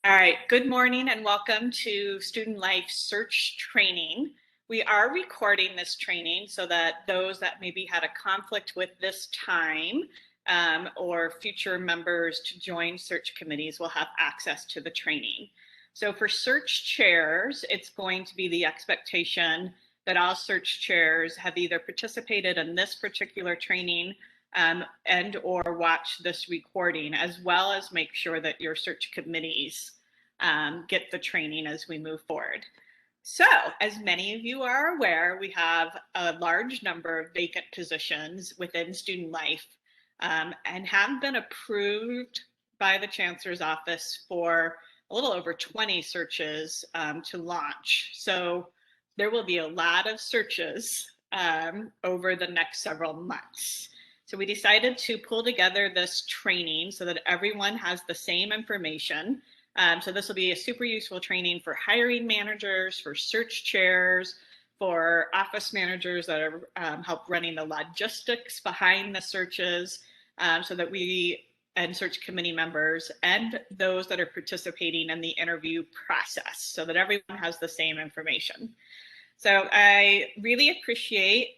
All right, good morning and welcome to Student Life Search Training. We are recording this training so that those that maybe had a conflict with this time or future members to join search committees will have access to the training. So for search chairs, it's going to be the expectation that all search chairs have either participated in this particular training and or watch this recording, as well as make sure that your search committees get the training as we move forward. So, as many of you are aware, we have a large number of vacant positions within student life and have been approved by the Chancellor's Office for a little over 20 searches to launch. So there will be a lot of searches over the next several months. So we decided to pull together this training so that everyone has the same information. So this will be a super useful training for hiring managers, for search chairs, for office managers that are help running the logistics behind the searches, so that we and search committee members and those that are participating in the interview process, so that everyone has the same information. So I really appreciate,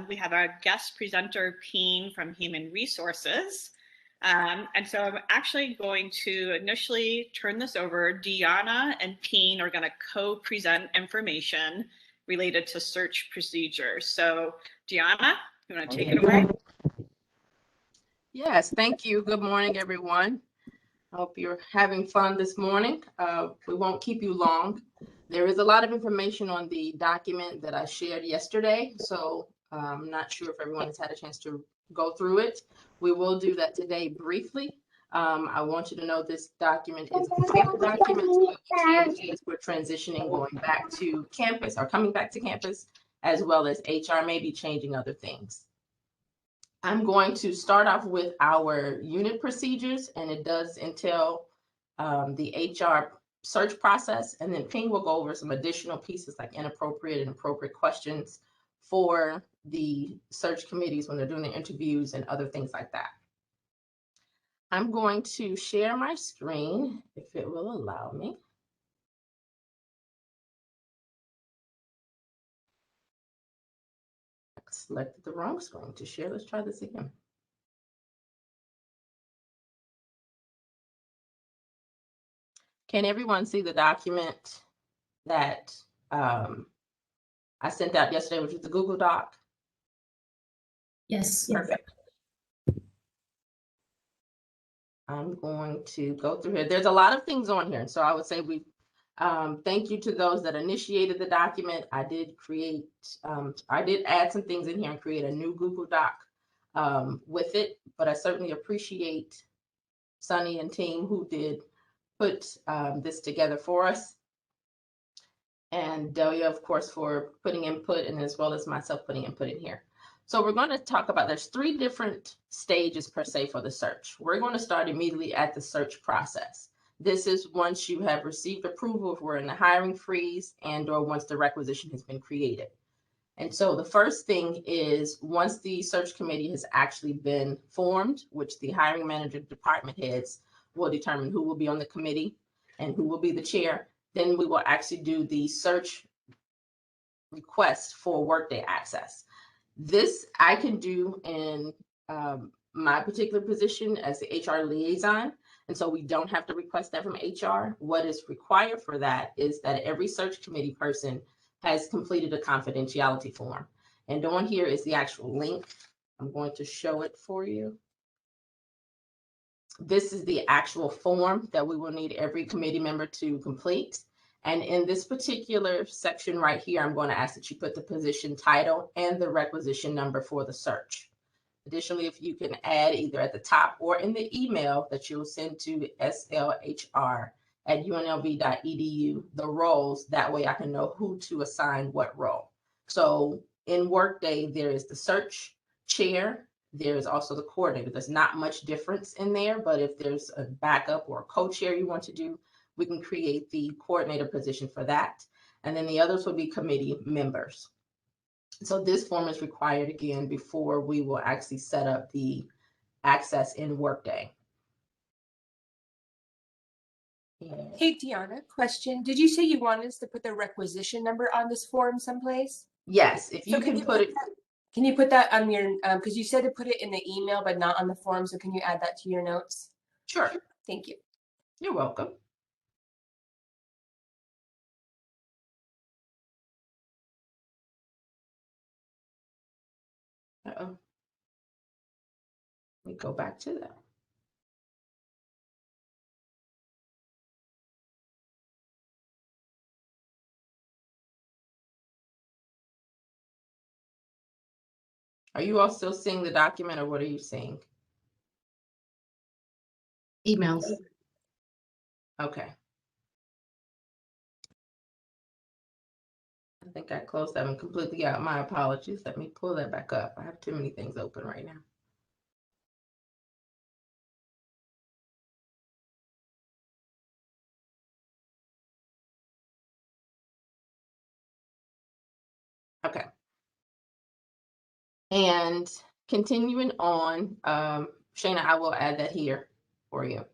we have our guest presenter, Peen from Human Resources. And so I'm actually going to initially turn this over. Deanna and Peen are going to co-present information related to search procedures. So Deanna, you want to take it away? Yes, thank you. Good morning, everyone. I hope you're having fun this morning. We won't keep you long. There is a lot of information on the document that I shared yesterday, so I'm not sure if everyone has had a chance to go through it. We will do that today briefly. I want you to know this document is a paper document, so we're transitioning, going back to campus or coming back to campus, as well as HR may be changing other things. I'm going to start off with our unit procedures, and it does entail the HR search process, and then Ping will go over some additional pieces like inappropriate and appropriate questions for the search committees when they're doing the interviews and other things like that. I'm going to share my screen if it will allow me. I selected the wrong screen to share. Let's try this again. Can everyone see the document that I sent out yesterday, which is the Google Doc? Yes. Perfect. I'm going to go through here. There's a lot of things on here. So I would say we thank you to those that initiated the document. I did add some things in here and create a new Google Doc with it, but I certainly appreciate Sunny and team who did put this together for us. And Delia, of course, for putting input, and as well as myself putting input in here. So we're going to talk about, there's 3 different stages per se for the search. We're going to start immediately at the search process. This is once you have received approval, if we're in the hiring freeze, and or once the requisition has been created. And so the first thing is, once the search committee has actually been formed, which the hiring manager, department heads will determine who will be on the committee and who will be the chair, then we will actually do the search request for Workday access. This I can do in my particular position as the HR liaison, and so we don't have to request that from HR. What is required for that is that every search committee person has completed a confidentiality form. And on here is the actual link. I'm going to show it for you. This is the actual form that we will need every committee member to complete. And in this particular section right here, I'm going to ask that you put the position title and the requisition number for the search. Additionally, if you can add either at the top or in the email that you'll send to slhr@unlv.edu the roles, that way I can know who to assign what role. So in Workday, there is the search chair. There's also the coordinator. There's not much difference in there, but if there's a backup or a co-chair you want to do, we can create the coordinator position for that. And then the others will be committee members. So this form is required again before we will actually set up the access in Workday. And Hey, Deanna, question. Did you say you wanted us to put the requisition number on this form someplace? yes, if So you can put it, can you put that on your, because you said to put it in the email, but not on the form, so can you add that to your notes? sure, Thank you. you're welcome. Uh-oh. Let me go back to that. Are you all still seeing the document, or what are you seeing? Emails. Okay. I think I closed that one completely out. My apologies. Let me pull that back up. I have too many things open right now. Okay. And continuing on, Shayna, I will add that here for you.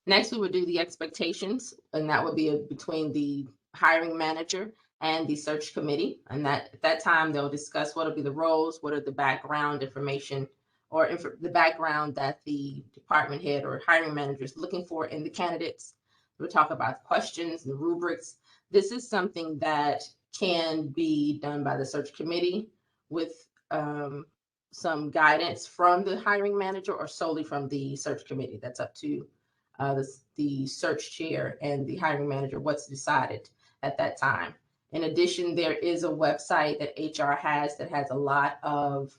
Next, we would do the expectations, and that would be between the hiring manager and the search committee. And that at that time, they'll discuss what will be the roles, what are the background information, or the background that the department head or hiring manager is looking for in the candidates. We'll talk about questions and rubrics. This is something that can be done by the search committee with some guidance from the hiring manager or solely from the search committee. That's up to the search chair and the hiring manager what's decided at that time. In addition, there is a website that HR has that has a lot of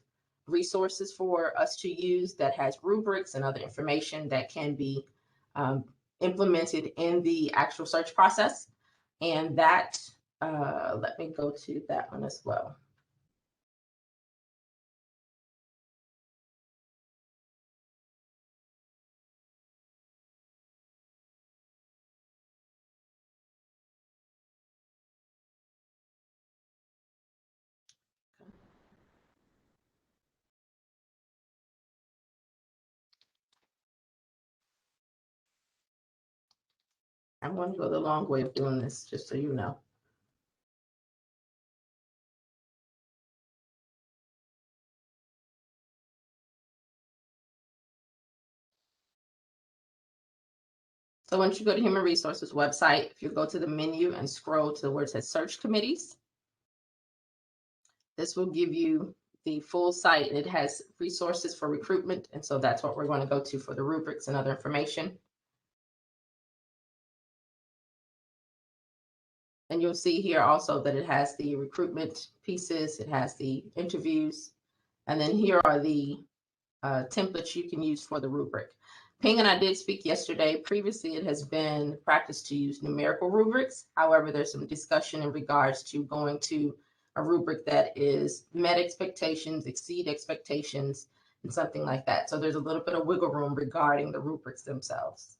resources for us to use that has rubrics and other information that can be implemented in the actual search process. And that, let me go to that one as well. I'm going to go the long way of doing this, just so you know. So once you go to Human Resources website, if you go to the menu and scroll to where it says Search Committees, this will give you the full site. It has resources for recruitment, and so that's what we're going to go to for the rubrics and other information. And you'll see here also that it has the recruitment pieces, it has the interviews, and then here are the templates you can use for the rubric. Ping and I did speak yesterday. Previously, it has been practiced to use numerical rubrics. However, there's some discussion in regards to going to a rubric that is met expectations, exceed expectations, and something like that. So there's a little bit of wiggle room regarding the rubrics themselves.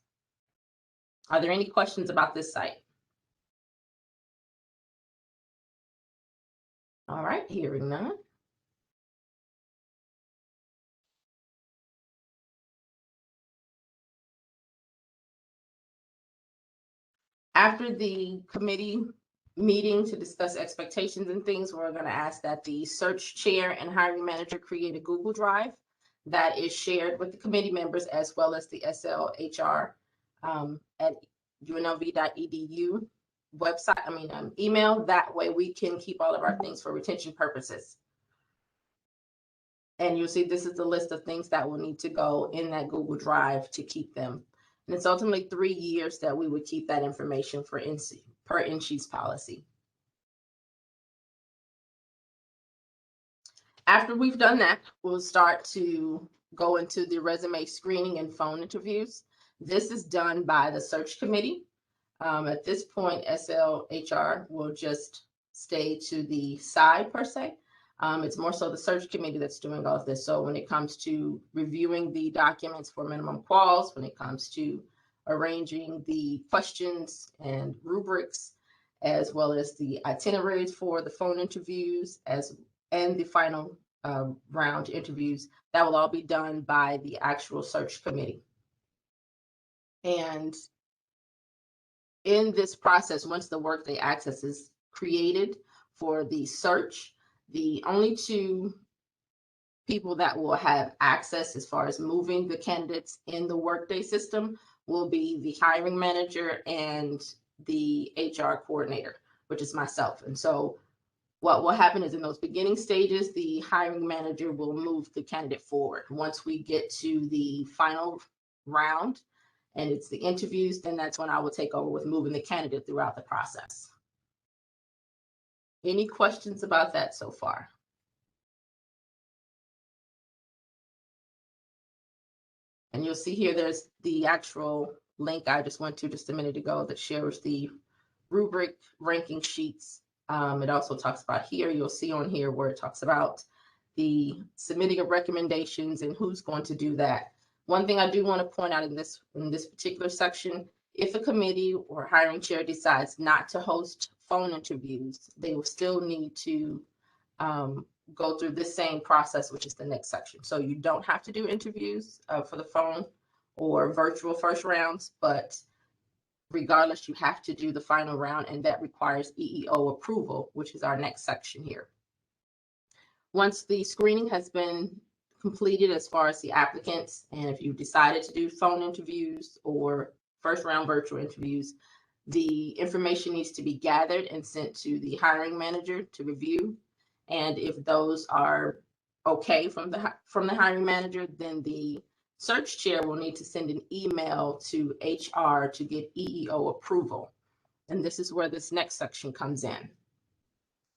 Are there any questions about this site? All right, hearing none. After the committee meeting to discuss expectations and things, we're going to ask that the search chair and hiring manager create a Google Drive that is shared with the committee members as well as the SLHR at unlv.edu website, email. That way we can keep all of our things for retention purposes. And you'll see this is the list of things that will need to go in that Google Drive to keep them. And it's ultimately 3 years that we would keep that information for per NSHE's policy. After we've done that, we'll start to go into the resume screening and phone interviews. This is done by the search committee. At this point, SLHR will just stay to the side per se. It's more so the search committee that's doing all of this. So when it comes to reviewing the documents for minimum quals, when it comes to arranging the questions and rubrics, as well as the itineraries for the phone interviews, and the final round interviews, that will all be done by the actual search committee. And in this process, once the Workday access is created for the search, the only two people that will have access as far as moving the candidates in the Workday system will be the hiring manager and the HR coordinator, which is myself. And so what will happen is in those beginning stages, the hiring manager will move the candidate forward. Once we get to the final round and it's the interviews, then that's when I will take over with moving the candidate throughout the process. Any questions about that so far? And you'll see here, there's the actual link I just went to just a minute ago that shows the rubric ranking sheets. It also talks about here, you'll see on here where it talks about the submitting of recommendations and who's going to do that. One thing I do want to point out in this particular section, if a committee or hiring chair decides not to host phone interviews, they will still need to go through this same process, which is the next section. So you don't have to do interviews for the phone or virtual first rounds, but regardless, you have to do the final round, and that requires EEO approval, which is our next section here. Once the screening has been completed as far as the applicants, and if you decided to do phone interviews or first round virtual interviews, the information needs to be gathered and sent to the hiring manager to review. And if those are okay from the hiring manager, then the search chair will need to send an email to HR to get EEO approval. And this is where this next section comes in.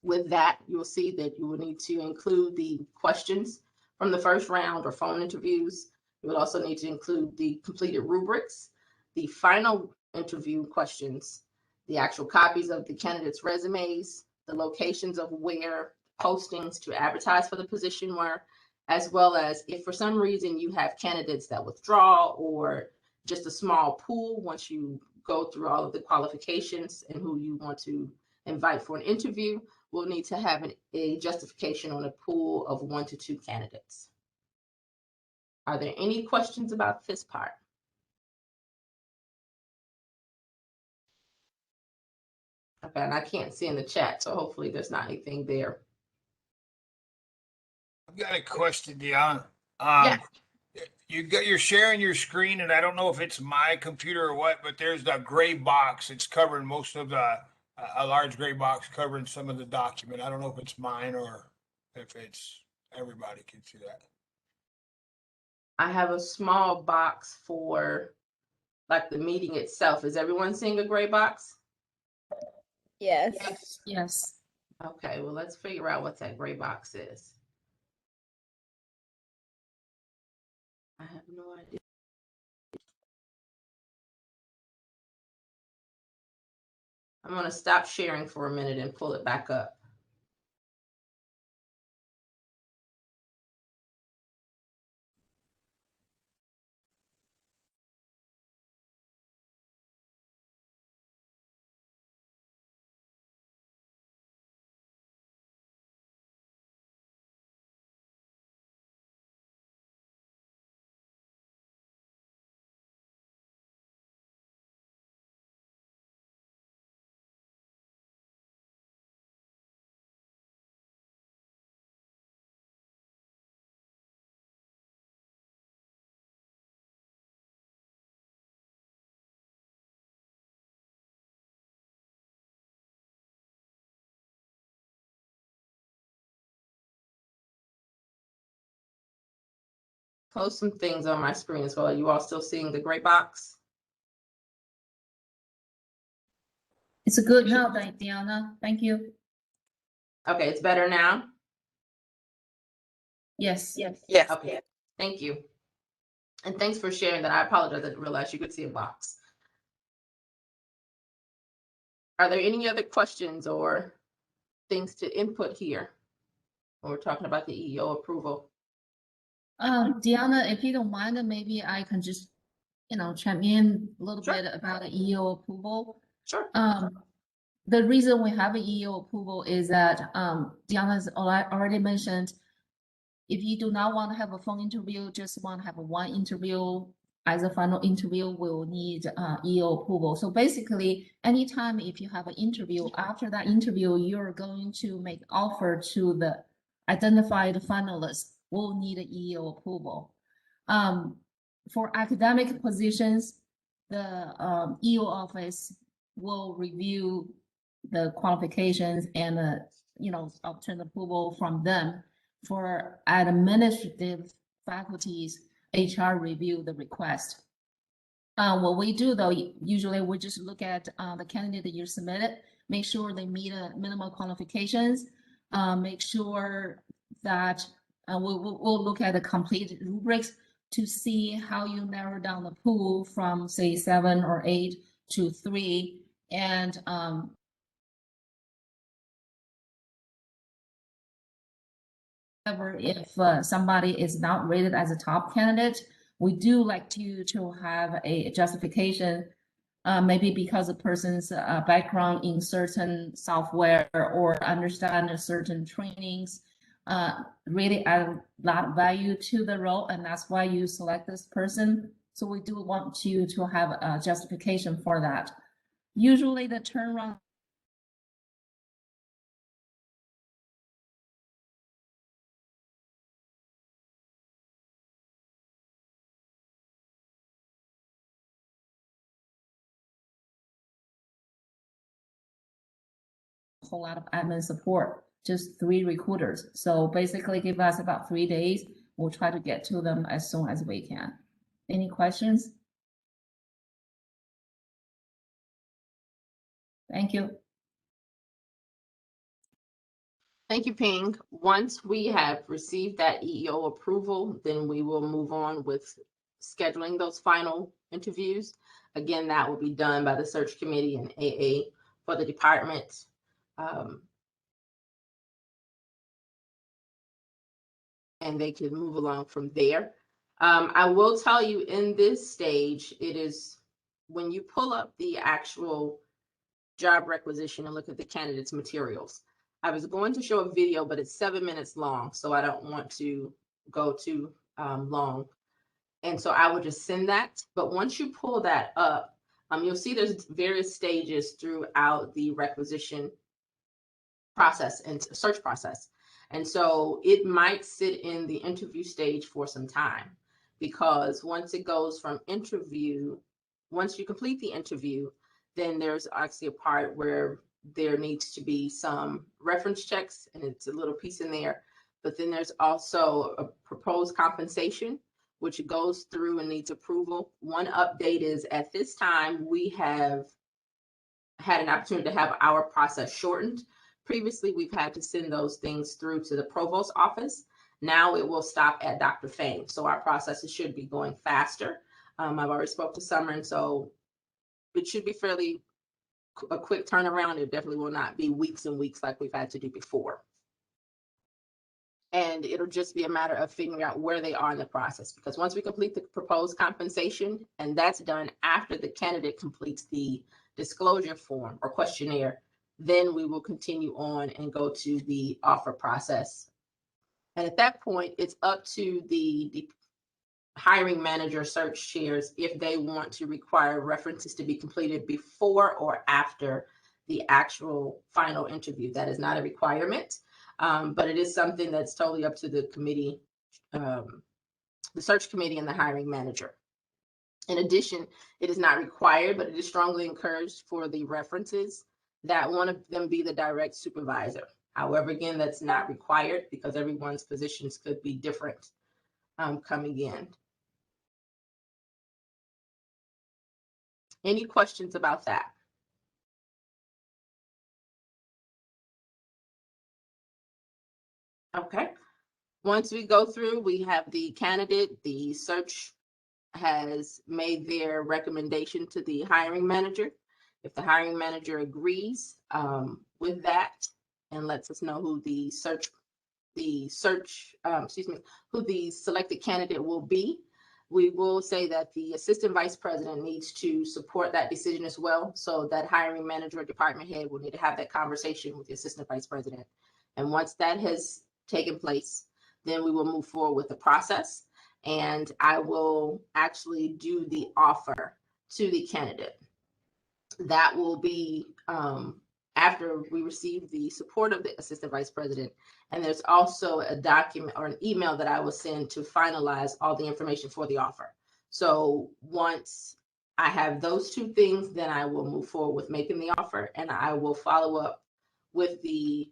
With that, you'll see that you will need to include the questions from the first round or phone interviews. You will also need to include the completed rubrics, the final interview questions, the actual copies of the candidates' resumes, the locations of where postings to advertise for the position were, as well as if for some reason you have candidates that withdraw or just a small pool, once you go through all of the qualifications and who you want to invite for an interview, we'll need to have a justification on a pool of 1 to 2 candidates. Are there any questions about this part? Okay, and I can't see in the chat, so hopefully there's not anything there. I've got a question, Deanna. Yeah. You're sharing your screen, and I don't know if it's my computer or what, but there's the gray box. It's covering most of the a large gray box covering some of the document. I don't know if it's mine or if it's everybody can see that. I have a small box for like the meeting itself. Is everyone seeing a gray box? Yes. Yes. Okay, well, let's figure out what that gray box is. I have no idea. I'm going to stop sharing for a minute and pull it back up. Close some things on my screen as well. Are you all still seeing the gray box? It's good now, Diana. Thank you. Okay, it's better now? Yes. Yes. Okay, thank you. And thanks for sharing that. I apologize, I didn't realize you could see a box. Are there any other questions or things to input here? When we're talking about the EEO approval. Diana, if you don't mind, then maybe I can just, chime in a little Sure. bit about the EEO approval. Sure. The reason we have an EEO approval is that Diana's already mentioned, if you do not want to have a phone interview, just want to have one interview as a final interview will need EO approval. So basically, anytime if you have an interview, after that interview, you're going to make offer to the identified finalists, will need an EO approval. For academic positions, the EO office will review the qualifications and obtain approval from them. For administrative faculties, HR review the request. What we do though, usually we just look at the candidate that you submitted, make sure they meet minimum qualifications, make sure that we'll look at the complete rubrics to see how you narrow down the pool from say 7 or 8 to 3, and however, if somebody is not rated as a top candidate, we do like you to have a justification, maybe because a person's background in certain software or understand certain trainings really add a lot of value to the role, and that's why you select this person. So we do want you to have a justification for that. Usually the turnaround whole lot of admin support, just 3 recruiters. So basically give us about 3 days. We'll try to get to them as soon as we can. Any questions? Thank you. Thank you, Ping. Once we have received that EEO approval, then we will move on with scheduling those final interviews. Again, that will be done by the search committee and AA for the department. And they can move along from there. I will tell you in this stage, it is when you pull up the actual job requisition and look at the candidate's materials. I was going to show a video, but it's 7 minutes long, so I don't want to go too long. And so I would just send that. But once you pull that up, you'll see there's various stages throughout the requisition process and search process. And so it might sit in the interview stage for some time, because once it goes from interview, once you complete the interview, then there's actually a part where there needs to be some reference checks, and it's a little piece in there. But then there's also a proposed compensation, which goes through and needs approval. One update is at this time, we have had an opportunity to have our process shortened. Previously, we've had to send those things through to the provost's office. Now it will stop at Dr. Fang. So our processes should be going faster. I've already spoke to Summer, and so it should be fairly a quick turnaround. It definitely will not be weeks and weeks like we've had to do before. And it'll just be a matter of figuring out where they are in the process, because once we complete the proposed compensation, and that's done after the candidate completes the disclosure form or questionnaire, then we will continue on and go to the offer process. And at that point, it's up to the hiring manager search chairs if they want to require references to be completed before or after the actual final interview. That is not a requirement, but it is something that's totally up to the committee, the search committee and the hiring manager. In addition, it is not required, but it is strongly encouraged for the references that one of them be the direct supervisor. However, again, that's not required because everyone's positions could be different coming in. Any questions about that? Okay. Once we go through, we have the candidate, the search has made their recommendation to the hiring manager. If the hiring manager agrees with that and lets us know who the who the selected candidate will be, we will say that the assistant vice president needs to support that decision as well. So that hiring manager or department head will need to have that conversation with the assistant vice president. And once that has taken place, then we will move forward with the process. and I will actually do the offer to the candidate. That will be after we receive the support of the assistant vice president. And there's also a document or an email that I will send to finalize all the information for the offer. So once I have those two things, then I will move forward with making the offer, and I will follow up with the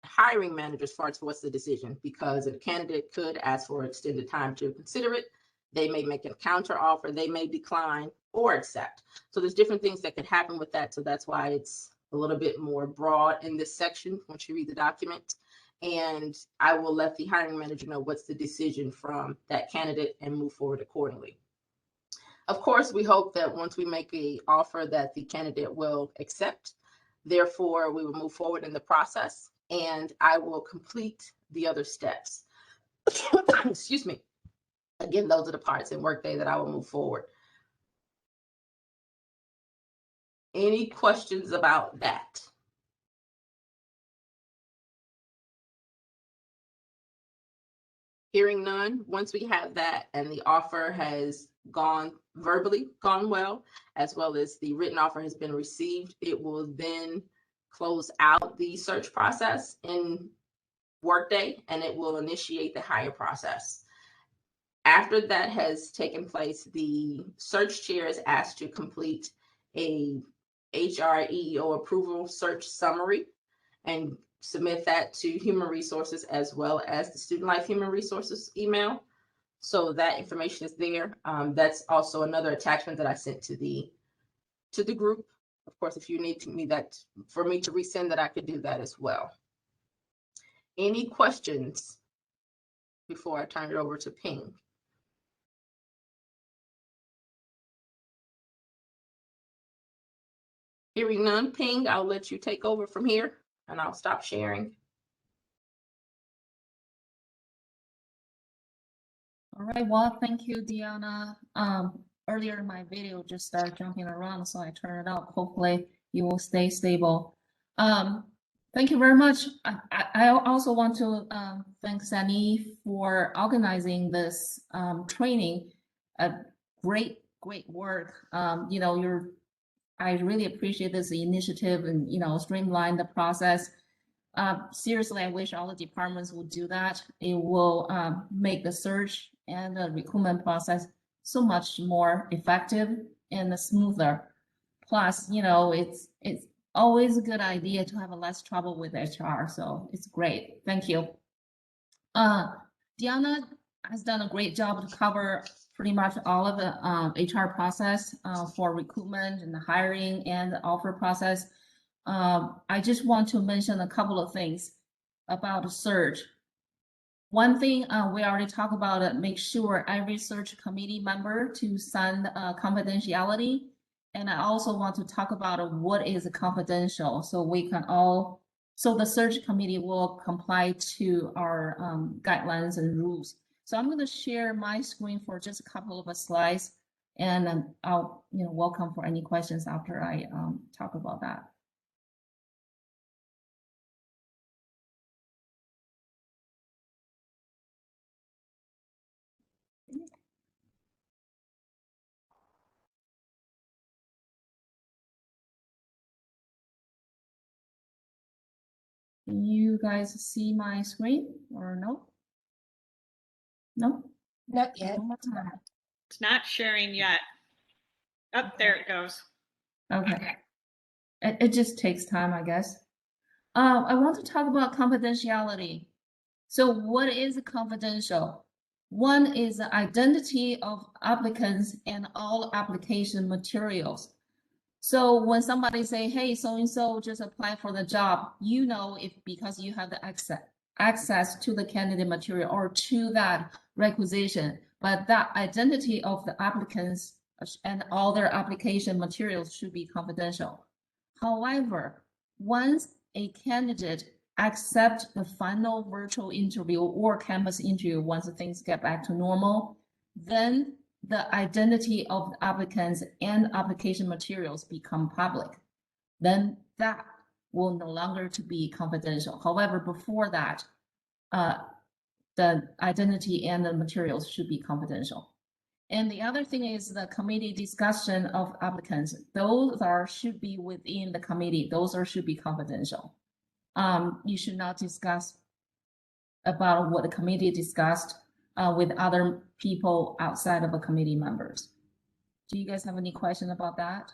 hiring manager as far as what's the decision, because a candidate could ask for extended time to consider it. They may make a counter offer, they may decline or accept. So there's different things that could happen with that. So that's why it's a little bit more broad in this section once you read the document. And I will let the hiring manager know what's the decision from that candidate and move forward accordingly. Of course, we hope that once we make an offer that the candidate will accept. Therefore, we will move forward in the process, and I will complete the other steps. Excuse me. Again, those are the parts in Workday that I will move forward. Any questions about that? Hearing none, once we have that and the offer has gone well, as well as the written offer has been received, it will then close out the search process in Workday, and it will initiate the hire process. After that has taken place, the search chair is asked to complete a HR EEO approval search summary and submit that to Human Resources as well as the Student Life Human Resources email. So that information is there. That's also another attachment that I sent to the group. Of course, if you need me for me to resend that, I could do that as well. Any questions before I turn it over to Ping? Hearing none, Ping, I'll let you take over from here and I'll stop sharing. All right, well, thank you, Deanna. Earlier my video just started jumping around, so I turned it off. Hopefully you will stay stable. Thank you very much. I also want to thank Sunny for organizing this training. Great work. I really appreciate this initiative and, streamline the process. Seriously, I wish all the departments would do that. It will make the search and the recruitment process so much more effective and smoother. Plus, it's always a good idea to have less trouble with HR. So it's great. Thank you. Deanna has done a great job to cover pretty much all of the HR process for recruitment and the hiring and the offer process. I just want to mention a couple of things about the search. One thing we already talked about it, make sure every search committee member to sign confidentiality. And I also want to talk about what is confidential, so we can all, so the search committee will comply to our guidelines and rules. So I'm going to share my screen for just a couple of slides, and I'll welcome for any questions after I talk about that. Can you guys see my screen or no? No? Not yet. One more time. It's not sharing yet. Oh, there it goes. Okay. It just takes time, I guess. I want to talk about confidentiality. So what is confidential? One is the identity of applicants and all application materials. So when somebody say, hey, so-and-so just apply for the job, if because you have the access to the candidate material or to that requisition, but that identity of the applicants and all their application materials should be confidential. However, once a candidate accepts the final virtual interview or campus interview, once things get back to normal, then the identity of the applicants and application materials become public. Then that will no longer to be confidential. However, before that, the identity and the materials should be confidential. And the other thing is the committee discussion of applicants. Those should be within the committee. Those should be confidential. You should not discuss about what the committee discussed with other people outside of the committee members. Do you guys have any question about that?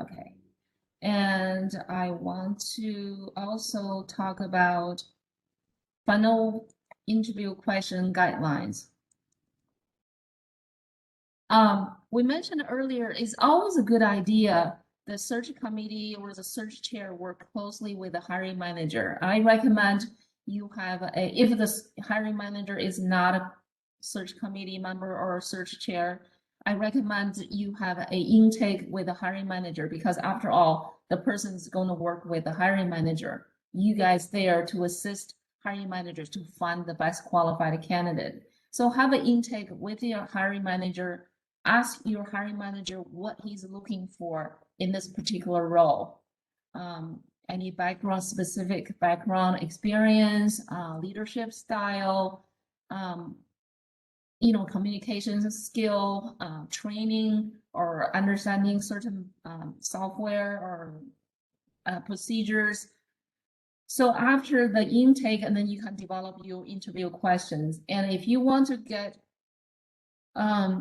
Okay. And I want to also talk about final interview question guidelines. We mentioned earlier, it's always a good idea the search committee or the search chair work closely with the hiring manager. I recommend you have if the hiring manager is not a search committee member or a search chair, I recommend you have an intake with the hiring manager, because after all, the person is going to work with the hiring manager. You guys there to assist hiring managers to find the best qualified candidate. So have an intake with your hiring manager. Ask your hiring manager what he's looking for in this particular role. Any specific background experience, leadership style, communications skill, training, or understanding certain software or procedures. So after the intake, and then you can develop your interview questions. And if you want to get,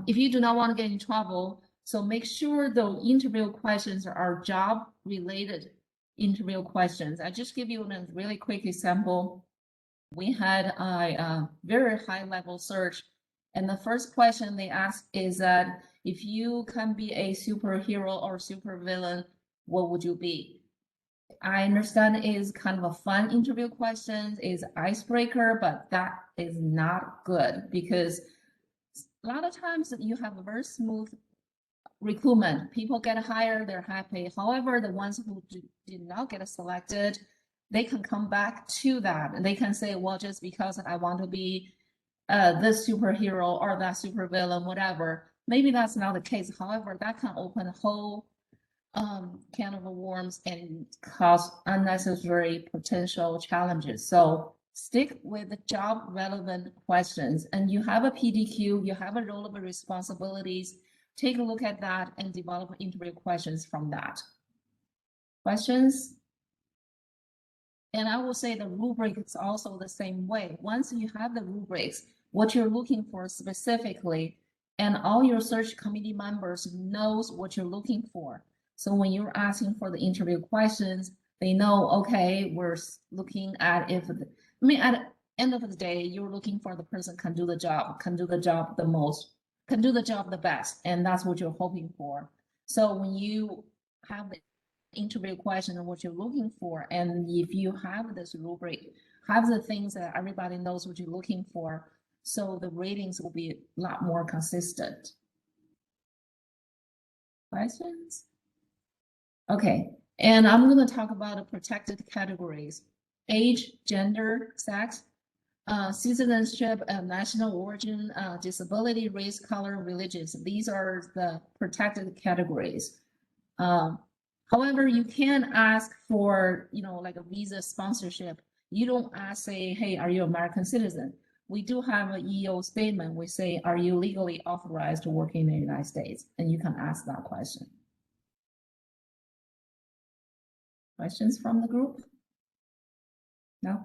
if you do not want to get in trouble, so make sure the interview questions are job-related interview questions. I just give you a really quick example. We had a very high-level search, and the first question they asked is that if you can be a superhero or supervillain, what would you be? I understand it is kind of a fun interview question, is icebreaker, but that is not good, because a lot of times you have a very smooth recruitment. People get hired, they're happy. However, the ones who did not get selected, they can come back to that and they can say, well, just because I want to be this superhero or that supervillain, whatever. Maybe that's not the case. However, that can open a whole can of worms and cause unnecessary potential challenges. So stick with the job relevant questions, and you have a PDQ, you have a role of responsibilities. Take a look at that and develop interview questions from that. Questions? And I will say the rubric is also the same way. Once you have the rubrics, what you're looking for specifically, and all your search committee members knows what you're looking for. So when you're asking for the interview questions, they know, okay, we're looking at at the end of the day, you're looking for the person can do the job the most, can do the job the best, and that's what you're hoping for. So when you have the interview question and what you're looking for, and if you have this rubric, have the things that everybody knows what you're looking for, so the ratings will be a lot more consistent. Questions? Okay, and I'm going to talk about the protected categories: age, gender, sex, citizenship, national origin, disability, race, color, religions. These are the protected categories. However, you can ask for, like a visa sponsorship. You don't ask, say, hey, are you American citizen? We do have an EO statement. We say, are you legally authorized to work in the United States? And you can ask that question. Questions from the group? No?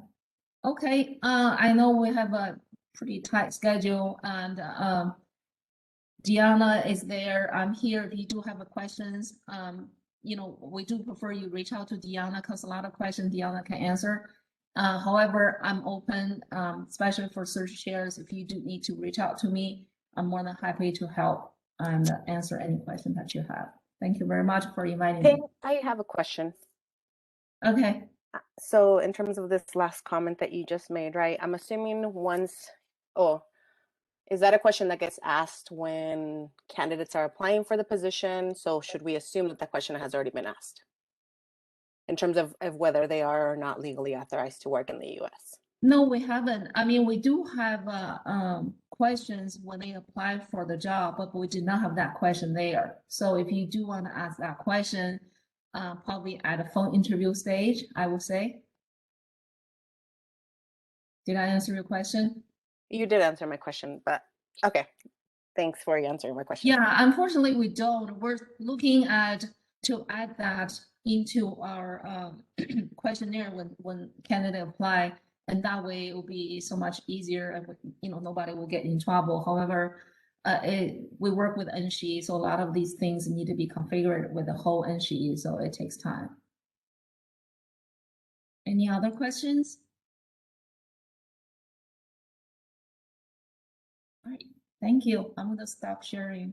Okay, I know we have a pretty tight schedule, and Deanna is there. I'm here if you do have questions. We do prefer you reach out to Deanna, because a lot of questions Deanna can answer. However, I'm open, especially for search chairs. If you do need to reach out to me, I'm more than happy to help and answer any question that you have. Thank you very much for inviting me. I have a question. Okay. So in terms of this last comment that you just made, right? I'm assuming is that a question that gets asked when candidates are applying for the position? So should we assume that question has already been asked in terms of whether they are or not legally authorized to work in the US? No, we haven't. I mean, we do have questions when they apply for the job, but we did not have that question there. So if you do want to ask that question, probably at a phone interview stage, I would say. Did I answer your question? You did answer my question, but okay. Thanks for answering my question. Yeah, unfortunately, we don't. We're looking at to add that into our questionnaire when candidate apply, and that way it will be so much easier, and nobody will get in trouble. However, we work with NSHE, so a lot of these things need to be configured with the whole NSHE, so it takes time. Any other questions? All right, thank you. I'm gonna stop sharing.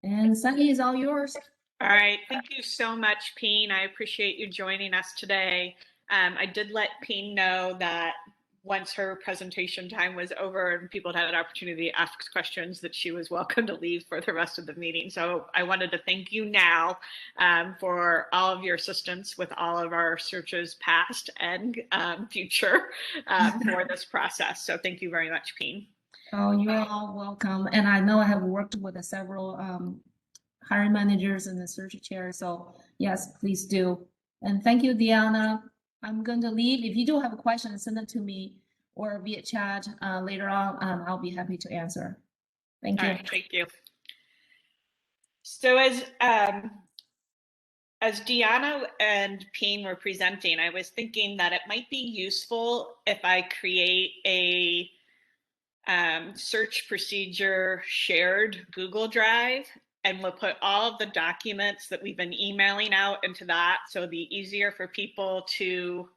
And Sunny is all yours. All right, thank you so much, Peen. I appreciate you joining us today. I did let Peen know that once her presentation time was over and people had an opportunity to ask questions, that she was welcome to leave for the rest of the meeting. So I wanted to thank you now for all of your assistance with all of our searches past and future for this process. So thank you very much, Peen. Oh, you're all welcome. And I know I have worked with several hiring managers in the search chair. So yes, please do. And thank you, Deanna. I'm going to leave. If you do have a question, send it to me or via chat later on. I'll be happy to answer. Thank you. All right, thank you. So as Deanna and Peen were presenting, I was thinking that it might be useful if I create a search procedure shared Google Drive, and we'll put all of the documents that we've been emailing out into that, so it'll be easier for people to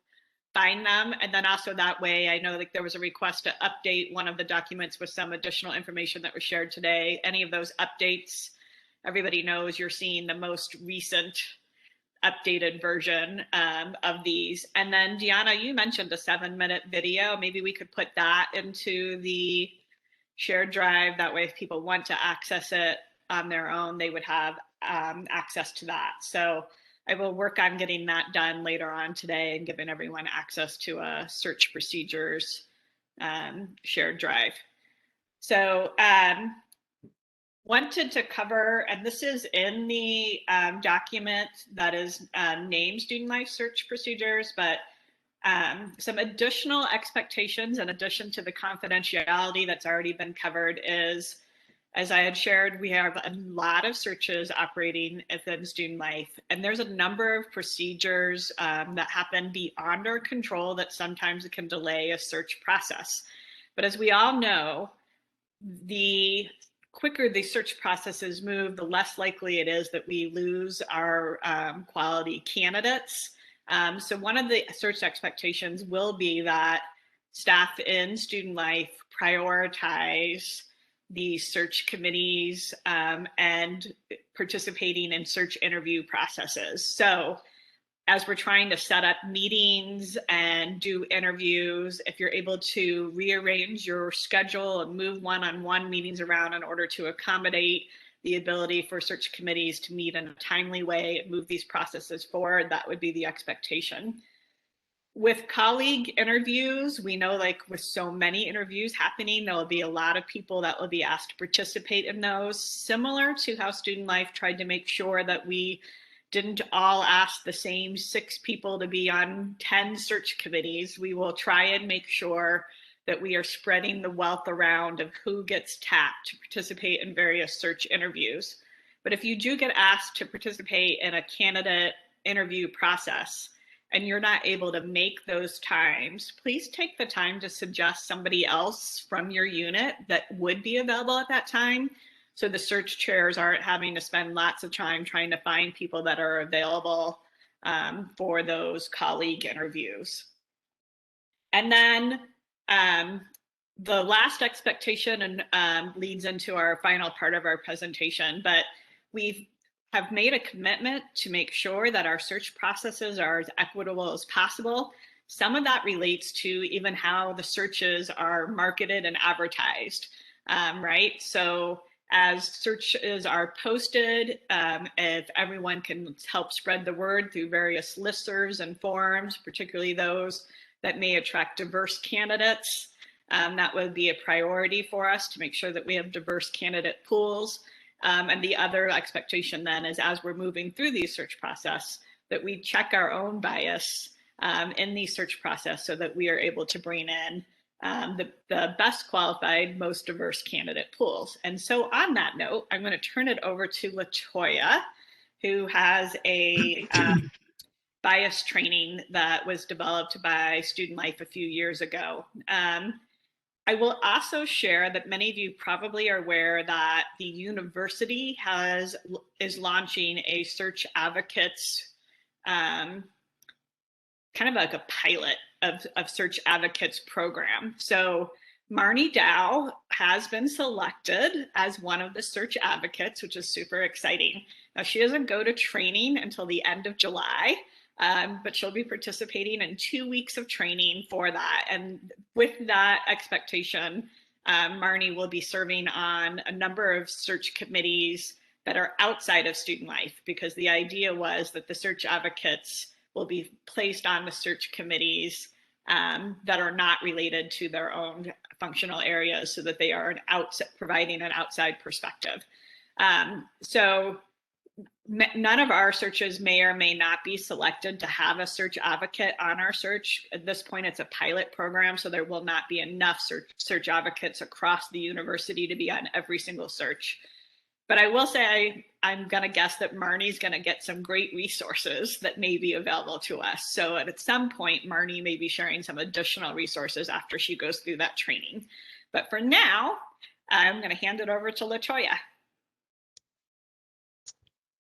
find them. And then also that way, I know like there was a request to update one of the documents with some additional information that was shared today. Any of those updates, everybody knows you're seeing the most recent updated version of these. And then Deanna, you mentioned a 7-minute video. Maybe we could put that into the shared drive. That way, if people want to access it on their own, they would have access to that. So I will work on getting that done later on today and giving everyone access to a search procedures shared drive. So wanted to cover, and this is in the document that is named Student Life Search Procedures, but some additional expectations in addition to the confidentiality that's already been covered is, as I had shared, we have a lot of searches operating within Student Life, and there's a number of procedures that happen beyond our control that sometimes it can delay a search process. But as we all know, the quicker the search processes move, the less likely it is that we lose our quality candidates. So one of the search expectations will be that staff in Student Life prioritize the search committees and participating in search interview processes. So as we're trying to set up meetings and do interviews, if you're able to rearrange your schedule and move one-on-one meetings around in order to accommodate the ability for search committees to meet in a timely way and move these processes forward, that would be the expectation. With colleague interviews, we know like with so many interviews happening, there will be a lot of people that will be asked to participate in those, similar to how Student Life tried to make sure that we didn't all ask the same 6 people to be on 10 search committees. We will try and make sure that we are spreading the wealth around of who gets tapped to participate in various search interviews. But if you do get asked to participate in a candidate interview process and you're not able to make those times, please take the time to suggest somebody else from your unit that would be available at that time, so the search chairs aren't having to spend lots of time trying to find people that are available for those colleague interviews. And then the last expectation and leads into our final part of our presentation, but we have made a commitment to make sure that our search processes are as equitable as possible. Some of that relates to even how the searches are marketed and advertised, right? So as searches are posted, if everyone can help spread the word through various listservs and forums, particularly those that may attract diverse candidates, that would be a priority for us to make sure that we have diverse candidate pools. And the other expectation then is, as we're moving through the search process, that we check our own bias in the search process so that we are able to bring in the best qualified, most diverse candidate pools. And so on that note, I'm going to turn it over to LaToya, who has a bias training that was developed by Student Life a few years ago. I will also share that many of you probably are aware that the university is launching a search advocates, kind of like a pilot of search advocates program. So Marnie Dow has been selected as one of the search advocates, which is super exciting. Now she doesn't go to training until the end of July, but she'll be participating in 2 weeks of training for that. And with that expectation, Marnie will be serving on a number of search committees that are outside of Student Life, because the idea was that the search advocates will be placed on the search committees that are not related to their own functional areas, so that they are providing an outside perspective. So none of our searches may or may not be selected to have a search advocate on our search. At this point, it's a pilot program, so there will not be enough search advocates across the university to be on every single search. But I will say I'm going to guess that Marnie's going to get some great resources that may be available to us. So at some point, Marnie may be sharing some additional resources after she goes through that training. But for now, I'm going to hand it over to LaToya.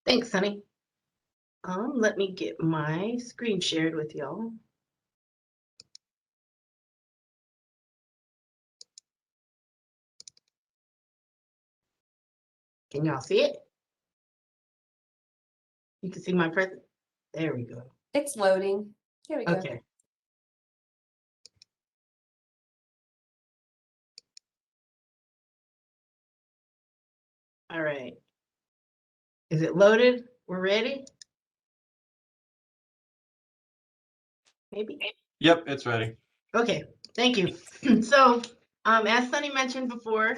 Thanks, Sunny. Let me get my screen shared with y'all. Can y'all see it? You can see my present. There we go. It's loading. Here we go. Okay. All right. Is it loaded? We're ready? Maybe. Yep, it's ready. Okay, thank you. So, as Sunny mentioned before,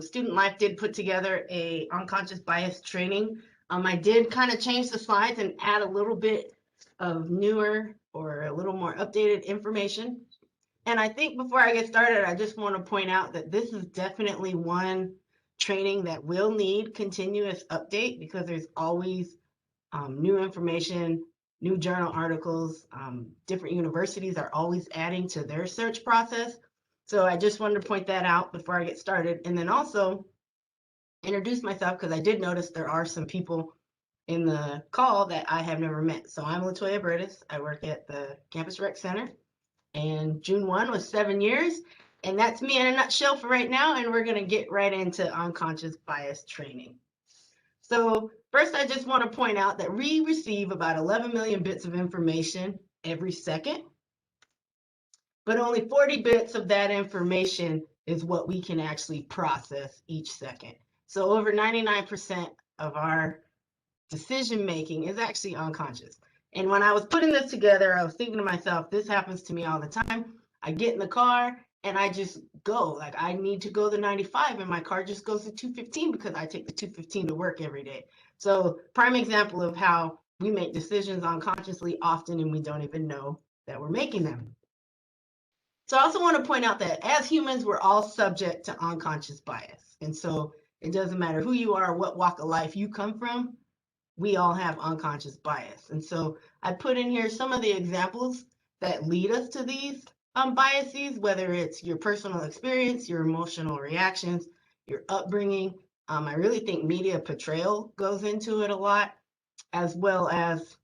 Student Life did put together a unconscious bias training. I did kind of change the slides and add a little bit of newer or a little more updated information. And I think before I get started, I just want to point out that this is definitely one training that will need continuous update, because there's always new information, new journal articles. Different universities are always adding to their search process. So I just wanted to point that out before I get started. And then also introduce myself, because I did notice there are some people in the call that I have never met. So I'm LaToya Burtis. I work at the Campus Rec Center. And June 1 was 7 years. And that's me in a nutshell for right now. And we're going to get right into unconscious bias training. So first, I just want to point out that we receive about 11 million bits of information every second, but only 40 bits of that information is what we can actually process each second. So over 99% of our decision making is actually unconscious. And when I was putting this together, I was thinking to myself, this happens to me all the time. I get in the car and I just go. Like, I need to go the 95 and my car just goes to 215 because I take the 215 to work every day. So prime example of how we make decisions unconsciously often and we don't even know that we're making them. So I also want to point out that as humans, we're all subject to unconscious bias. And so it doesn't matter who you are, what walk of life you come from, we all have unconscious bias. And so I put in here some of the examples that lead us to these biases, whether it's your personal experience, your emotional reactions, your upbringing. I really think media portrayal goes into it a lot, as well as ...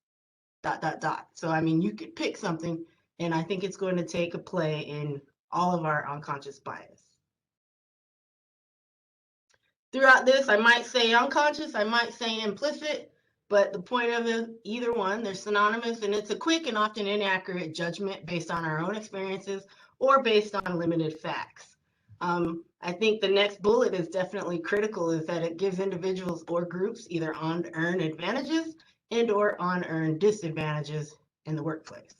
So, I mean, you could pick something, and I think it's going to take a play in all of our unconscious bias. Throughout this, I might say unconscious, I might say implicit, but the point of it, either one, they're synonymous, and it's a quick and often inaccurate judgment based on our own experiences or based on limited facts. I think the next bullet is definitely critical, is that it gives individuals or groups either unearned advantages and or unearned disadvantages in the workplace.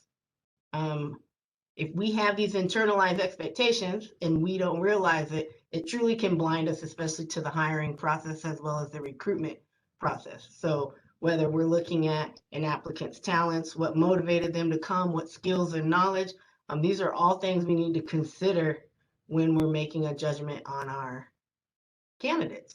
If we have these internalized expectations and we don't realize it, it truly can blind us, especially to the hiring process as well as the recruitment process. So whether we're looking at an applicant's talents, what motivated them to come, what skills and knowledge. These are all things we need to consider when we're making a judgment on our candidates.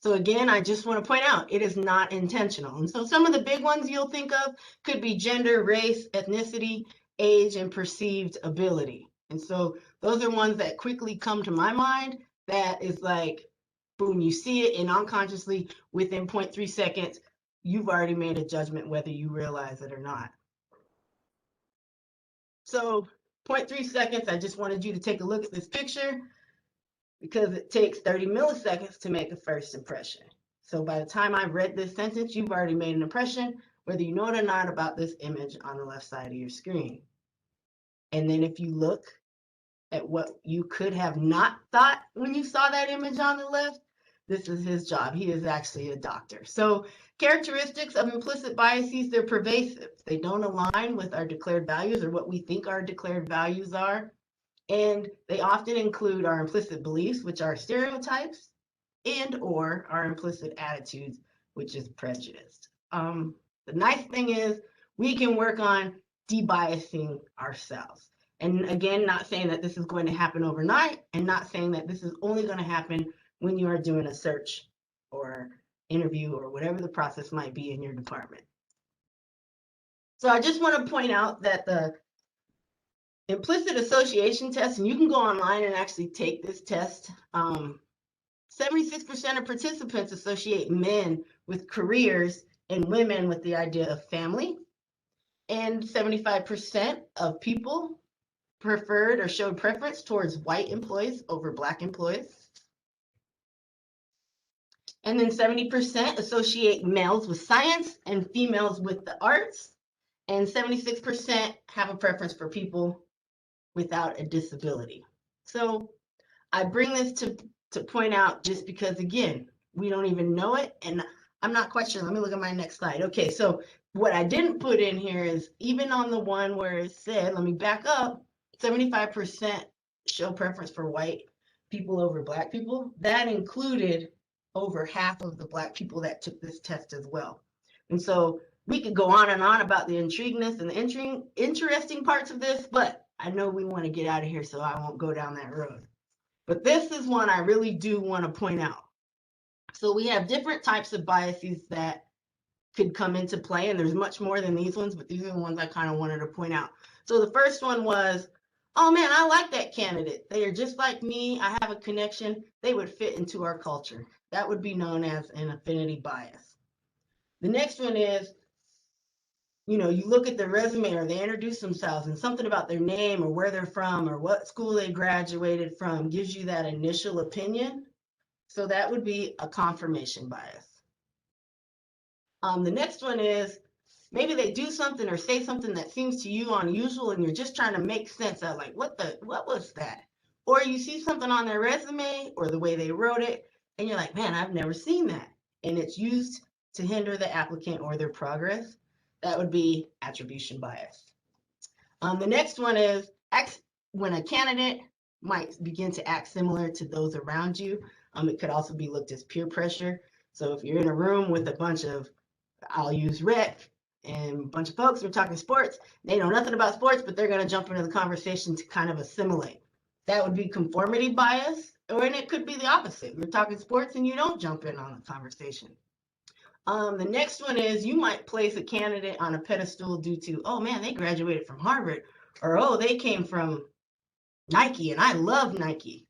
So again, I just want to point out, it is not intentional. And so some of the big ones you'll think of could be gender, race, ethnicity, age, and perceived ability. And so those are ones that quickly come to my mind. That is like, boom, you see it, and unconsciously within 0.3 seconds, you've already made a judgment whether you realize it or not. So 0.3 seconds, I just wanted you to take a look at this picture, because it takes 30 milliseconds to make a first impression. So by the time I read this sentence, you've already made an impression, whether you know it or not, about this image on the left side of your screen. And then if you look at what you could have not thought when you saw that image on the left, this is his job. He is actually a doctor. So characteristics of implicit biases, they're pervasive. They don't align with our declared values or what we think our declared values are. And they often include our implicit beliefs, which are stereotypes, and or our implicit attitudes, which is prejudice. The nice thing is we can work on debiasing ourselves. And again, not saying that this is going to happen overnight, and not saying that this is only going to happen when you are doing a search or interview or whatever the process might be in your department. So I just want to point out that the implicit association test, and you can go online and actually take this test. 76% of participants associate men with careers and women with the idea of family. And 75% of people preferred or showed preference towards white employees over Black employees. And then 70% associate males with science and females with the arts. And 76% have a preference for people without a disability. So I bring this to point out, just because, again, we don't even know it, and I'm not quite sure. Let me look at my next slide. Okay, so what I didn't put in here is, even on the one where it said, let me back up, 75% show preference for white people over Black people. That included over half of the Black people that took this test as well. And so we could go on and on about the intrigueness and the interesting parts of this, but I know we want to get out of here, so I won't go down that road. But this is one I really do want to point out. So we have different types of biases that could come into play, and there's much more than these ones, but these are the ones I kind of wanted to point out. So the first one was, oh man, I like that candidate. They are just like me. I have a connection. They would fit into our culture. That would be known as an affinity bias. The next one is, you know, you look at their resume, or they introduce themselves, and something about their name or where they're from or what school they graduated from gives you that initial opinion. So that would be a confirmation bias. The next one is, maybe they do something or say something that seems to you unusual, and you're just trying to make sense of, like, what was that? Or you see something on their resume or the way they wrote it, and you're like, man, I've never seen that. And it's used to hinder the applicant or their progress. That would be attribution bias. The next one is when a candidate might begin to act similar to those around you. It could also be looked as peer pressure. So if you're in a room with a bunch of, I'll use rec, and a bunch of folks who are talking sports, they know nothing about sports, but they're going to jump into the conversation to kind of assimilate. That would be conformity bias, or and it could be the opposite. We're talking sports and you don't jump in on the conversation. The next one is, you might place a candidate on a pedestal due to, oh man, they graduated from Harvard, or oh, they came from Nike and I love Nike.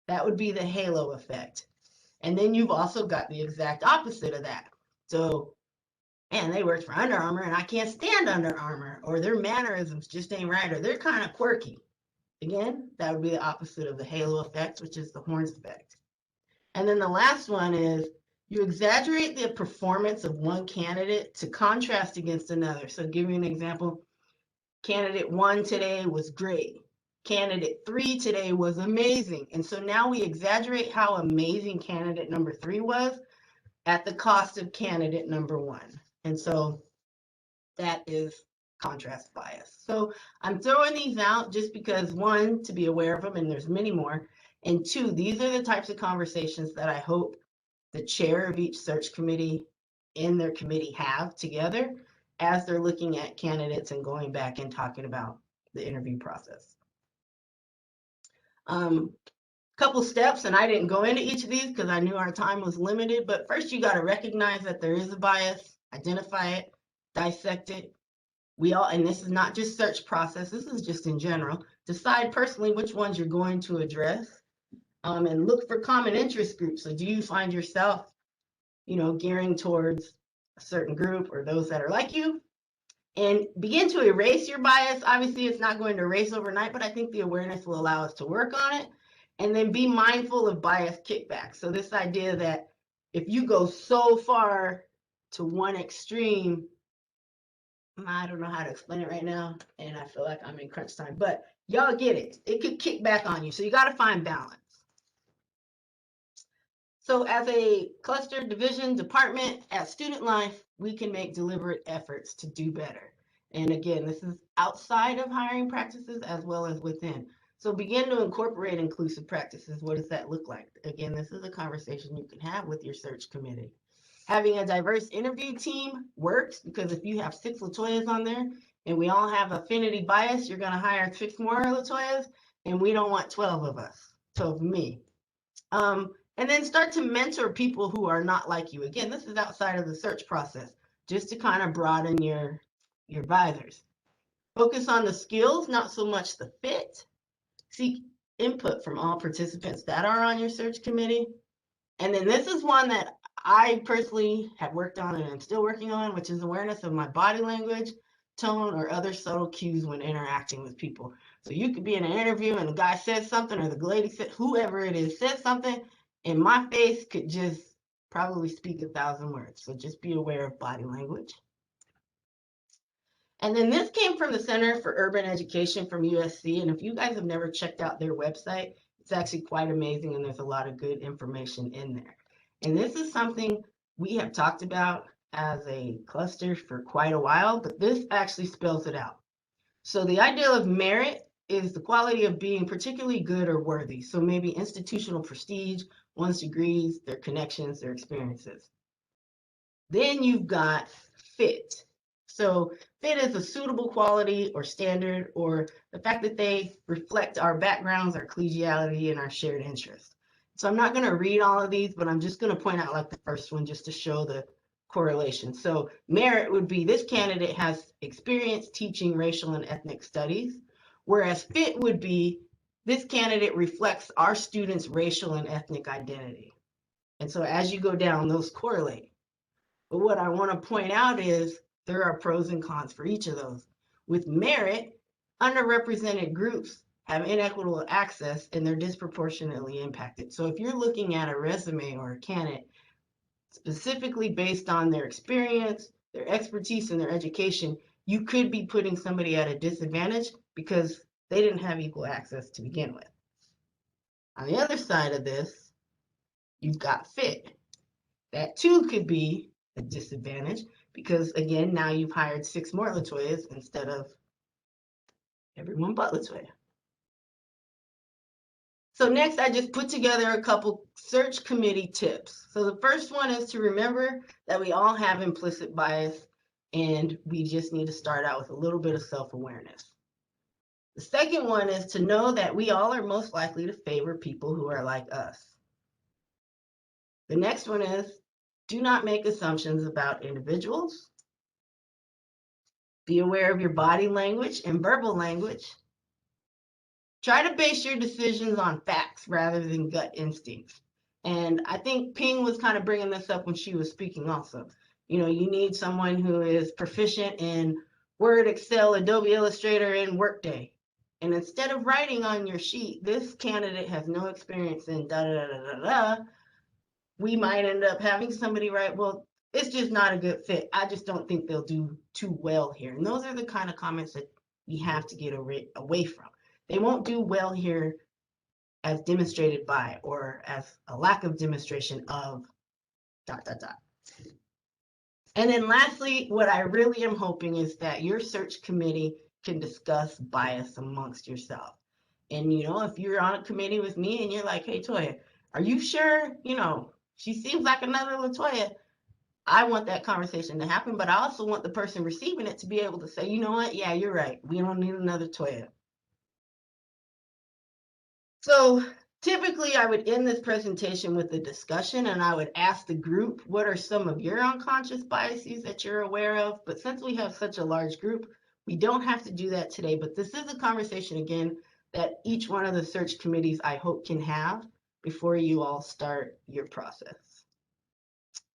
That would be the halo effect. And then you've also got the exact opposite of that. So, man, they worked for Under Armour and I can't stand Under Armour, or their mannerisms just ain't right, or they're kind of quirky. Again, that would be the opposite of the halo effect, which is the horns effect. And then the last one is, you exaggerate the performance of one candidate to contrast against another. So give you an example. Candidate 1 today was great. Candidate 3 today was amazing. And so now we exaggerate how amazing candidate number 3 was at the cost of candidate number 1. And so that is contrast bias. So I'm throwing these out just because, 1, to be aware of them, and there's many more. And 2, these are the types of conversations that I hope the chair of each search committee in their committee have together as they're looking at candidates and going back and talking about the interview process. Couple steps, and I didn't go into each of these because I knew our time was limited, but first you got to recognize that there is a bias, identify it, dissect it. And this is not just search process, this is just in general. Decide personally which ones you're going to address, and look for common interest groups. So do you find yourself, gearing towards a certain group or those that are like you? And begin to erase your bias. Obviously, it's not going to erase overnight, but I think the awareness will allow us to work on it. And then be mindful of bias kickback. So this idea that if you go so far to one extreme, I don't know how to explain it right now, and I feel like I'm in crunch time, but y'all get it. It could kick back on you. So you got to find balance. So as a cluster, division, department, at Student Life, we can make deliberate efforts to do better. And again, this is outside of hiring practices as well as within. So begin to incorporate inclusive practices. What does that look like? Again, this is a conversation you can have with your search committee. Having a diverse interview team works because if you have 6 Latoyas on there and we all have affinity bias, you're going to hire 6 more Latoyas, and we don't want 12 of us, 12 of me. And then start to mentor people who are not like you. Again, this is outside of the search process, just to kind of broaden your visors. Focus on the skills, not so much the fit. Seek input from all participants that are on your search committee. And then this is one that I personally have worked on and I'm still working on, which is awareness of my body language, tone, or other subtle cues when interacting with people. So you could be in an interview and the guy says something, or the lady said, whoever it is says something, and my face could just probably speak 1,000 words. So just be aware of body language. And then this came from the Center for Urban Education from USC. And if you guys have never checked out their website, it's actually quite amazing. And there's a lot of good information in there. And this is something we have talked about as a cluster for quite a while, but this actually spells it out. So the ideal of merit is the quality of being particularly good or worthy. So maybe institutional prestige, one's degrees, their connections, their experiences. Then you've got fit. So fit is a suitable quality or standard, or the fact that they reflect our backgrounds, our collegiality, and our shared interests. So I'm not going to read all of these, but I'm just going to point out like the first one just to show the correlation. So merit would be this candidate has experience teaching racial and ethnic studies, whereas fit would be this candidate reflects our students' racial and ethnic identity. And so as you go down, those correlate. But what I want to point out is there are pros and cons for each of those. With merit, underrepresented groups have inequitable access and they're disproportionately impacted. So if you're looking at a resume or a candidate specifically based on their experience, their expertise, and their education, you could be putting somebody at a disadvantage because they didn't have equal access to begin with. On the other side of this, you've got fit. That too could be a disadvantage because, again, now you've hired 6 more Latoyas instead of everyone but Latoya. So next, I just put together a couple search committee tips. So the first one is to remember that we all have implicit bias and we just need to start out with a little bit of self-awareness. The second one is to know that we all are most likely to favor people who are like us. The next one is do not make assumptions about individuals. Be aware of your body language and verbal language. Try to base your decisions on facts rather than gut instincts. And I think Ping was kind of bringing this up when she was speaking also. You need someone who is proficient in Word, Excel, Adobe Illustrator, and Workday. And instead of writing on your sheet, this candidate has no experience in da-da-da-da-da-da, we might end up having somebody write, well, it's just not a good fit. I just don't think they'll do too well here. And those are the kind of comments that we have to get away from. They won't do well here as demonstrated by, or as a lack of demonstration of ... And then lastly, what I really am hoping is that your search committee can discuss bias amongst yourself. And, if you're on a committee with me and you're like, hey, Toya, are you sure, she seems like another Latoya, I want that conversation to happen, but I also want the person receiving it to be able to say, you know what? Yeah, you're right. We don't need another Toya. So typically I would end this presentation with a discussion, and I would ask the group, what are some of your unconscious biases that you're aware of? But since we have such a large group, we don't have to do that today, but this is a conversation again that each one of the search committees I hope can have before you all start your process.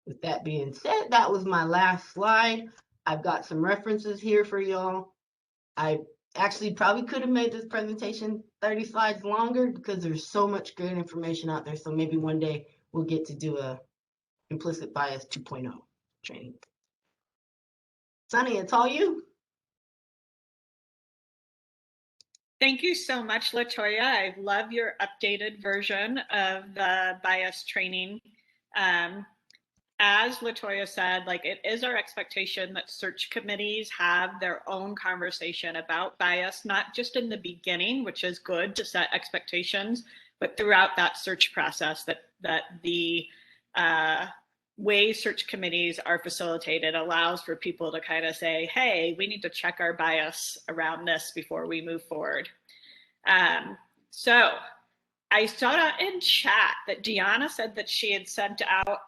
With that being said, that was my last slide. I've got some references here for y'all. I actually probably could have made this presentation 30 slides longer because there's so much great information out there. So maybe one day we'll get to do a implicit bias 2.0 training. Sunny, it's all you. Thank you so much, LaToya. I love your updated version of the bias training. As LaToya said, like, it is our expectation that search committees have their own conversation about bias, not just in the beginning, which is good to set expectations, but throughout that search process, that the way search committees are facilitated allows for people to kind of say, hey, we need to check our bias around this before we move forward. So I saw in chat that Deanna said that she had sent out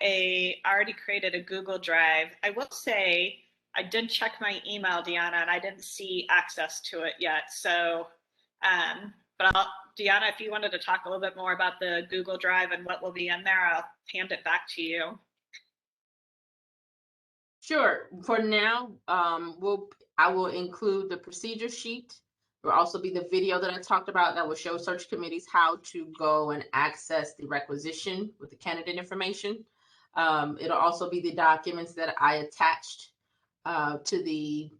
already created a Google Drive. I will say I did check my email, Deanna, and I didn't see access to it yet. So, but Deanna, if you wanted to talk a little bit more about the Google Drive and what will be in there, I'll hand it back to you. Sure. For now, I will include the procedure sheet. There will also be the video that I talked about that will show search committees how to go and access the requisition with the candidate information. It'll also be the documents that I attached to the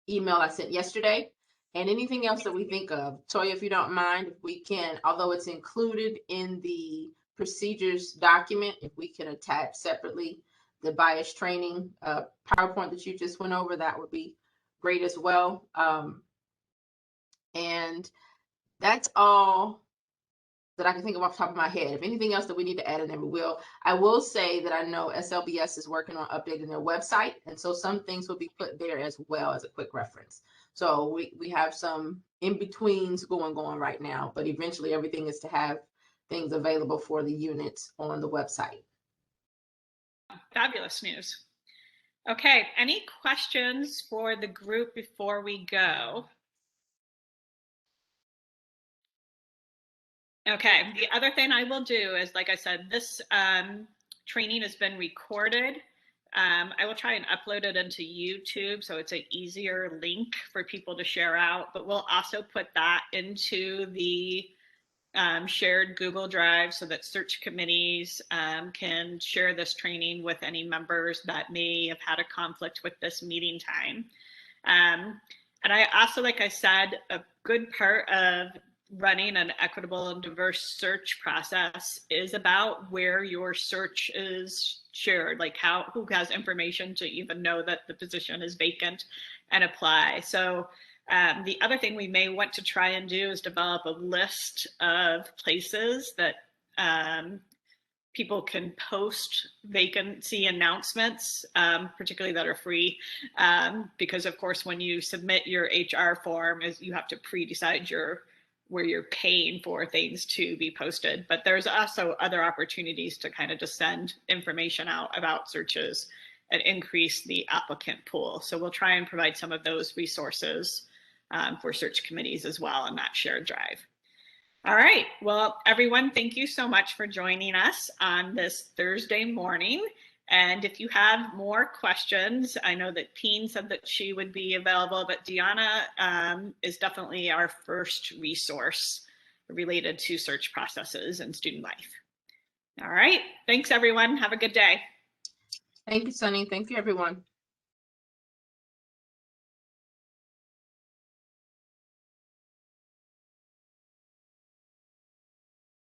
email I sent yesterday, and anything else that we think of. Toya, if you don't mind, if we can, although it's included in the procedures document, if we can attach separately the bias training PowerPoint that you just went over, that would be great as well. And that's all that I can think of off the top of my head. If anything else that we need to add in there, we will. I will say that I know SLBS is working on updating their website, and so some things will be put there as well as a quick reference. So we have some in-betweens going right now, but eventually everything is to have things available for the units on the website. Fabulous news. Okay, any questions for the group before we go? Okay, the other thing I will do is, like I said, this training has been recorded. I will try and upload it into YouTube so it's an easier link for people to share out, but we'll also put that into the shared Google Drive so that search committees can share this training with any members that may have had a conflict with this meeting time. And I also, like I said, a good part of running an equitable and diverse search process is about where your search is shared, like who has information to even know that the position is vacant and apply. So the other thing we may want to try and do is develop a list of places that people can post vacancy announcements, particularly that are free, because of course when you submit your HR form, you have to pre-decide where you're paying for things to be posted. But there's also other opportunities to kind of just send information out about searches and increase the applicant pool. So we'll try and provide some of those resources for search committees as well in that shared drive. All right, well, everyone, thank you so much for joining us on this Thursday morning. And if you have more questions, I know that Peen said that she would be available, but Deanna is definitely our first resource related to search processes and student life. All right, thanks everyone. Have a good day. Thank you, Sunny. Thank you, everyone.